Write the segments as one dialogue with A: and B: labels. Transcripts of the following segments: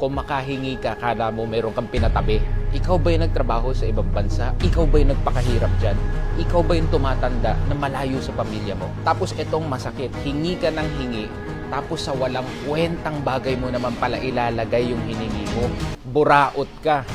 A: Kung makahingi ka, kala mo meron kang pinatabi. Ikaw ba yung nagtrabaho sa ibang bansa? Ikaw ba yung nagpakahirap dyan? Ikaw ba yung tumatanda na malayo sa pamilya mo? Tapos itong masakit, hingi ka ng hingi, tapos sa walang kwentang bagay mo naman pala ilalagay yung hiningi mo. Buraot ka.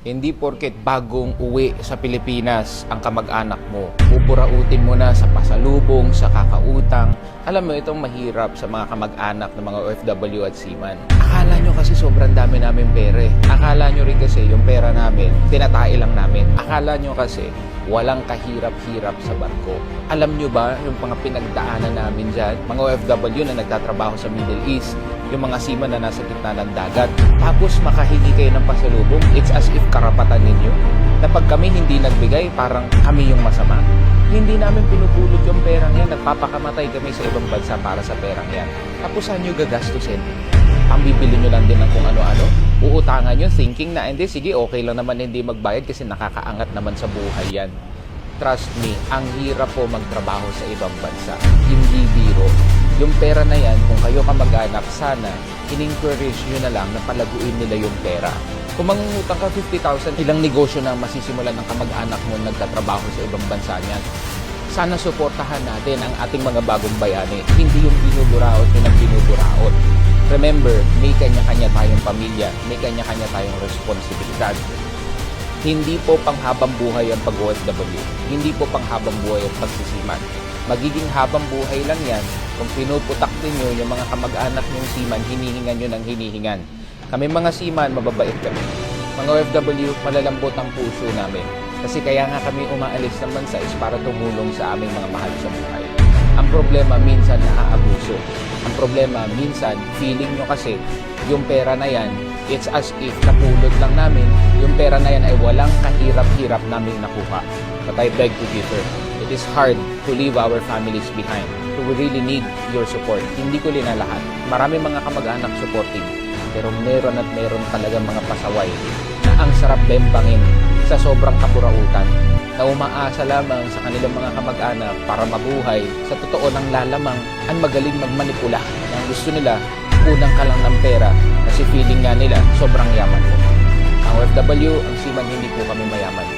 A: Hindi porket bagong uwi sa Pilipinas ang kamag-anak mo, pupurautin mo na sa pasalubong, sa kakautang. Alam mo, itong mahirap sa mga kamag-anak ng mga OFW at seaman. Akala nyo kasi sobrang dami namin pera. Akala nyo rin kasi yung pera namin, tinatai lang namin. Akala nyo kasi walang kahirap-hirap sa barko. Alam nyo ba yung mga pinagdaanan namin dyan? Mga OFW na nagtatrabaho sa Middle East, yung mga seaman na nasa gitna ng dagat. Tapos makahingi kayo ng pasalubong, it's as if karapatan ninyo. Na pag kami hindi nagbigay, parang kami yung masama. Hindi namin pinupulot yung perang yan. Nagpapakamatay kami sa ibang bansa para sa perang yan. Tapos saan nyo gagastusin? Pambibili nyo lang din ng kung ano-ano? Uutangan nyo thinking na hindi, sige, okay lang naman hindi magbayad kasi nakakaangat naman sa buhay yan. Trust me, ang hirap po magtrabaho sa ibang bansa. Hindi biro. Yung pera na yan, kung kayo kamag-anak, sana in-encourage nyo na lang na palaguin nila yung pera. Kung mangungutang ka 50,000, ilang negosyo na masisimulan ng kamag-anak mo nagtatrabaho sa ibang bansa niyan. Sana suportahan natin ang ating mga bagong bayani. Hindi yung binuburaot yun ang binuburaot. Remember, may kanya-kanya tayong pamilya, may kanya-kanya tayong responsibilidad. Hindi po panghabang buhay ang pag-OFW. Hindi po panghabang buhay ang pagsisiman. Magiging habang buhay lang yan kung pinuputak ninyo yung mga kamag-anak nyong seaman, hinihingan nyo ng hinihingan. Kami mga seaman, mababait kami. Mga OFW, malalambot ang puso namin. Kasi kaya nga kami umaalis ng bansa is para tumulong sa aming mga mahal sa buhay. Ang problema minsan naaabuso. Ang problema minsan, feeling nyo kasi yung pera na yan, it's as if napulot lang namin, yung pera na yan ay walang kahirap-hirap namin nakuha. But I beg to differ. It is hard to leave our families behind. So we really need your support. Hindi ko linalahat. Marami mga kamag-anak supporting. Pero meron at meron talagang mga pasaway na ang sarap bembangin sa sobrang kaburautan na umaasa lamang sa kanilang mga kamag-anak para mabuhay sa totoo ng lalamang ang magaling magmanipula. Ang gusto nila, unang ka lang ng pera kasi feeling nga nila sobrang yaman mo. Ang OFW, ang seaman, hindi po kami mayaman.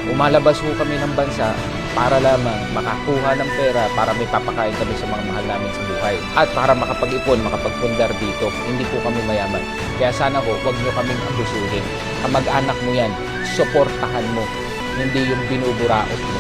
A: Umalabas po kami ng bansa para lamang makakuha ng pera para may papakain kami sa mga mahal namin sa buhay. At para makapag-ipon, makapagpundar dito, hindi po kami mayaman. Kaya sana ho, huwag nyo kaming abusuhin. Kamag-anak mo yan, suportahan mo. Hindi yung binuburaot mo.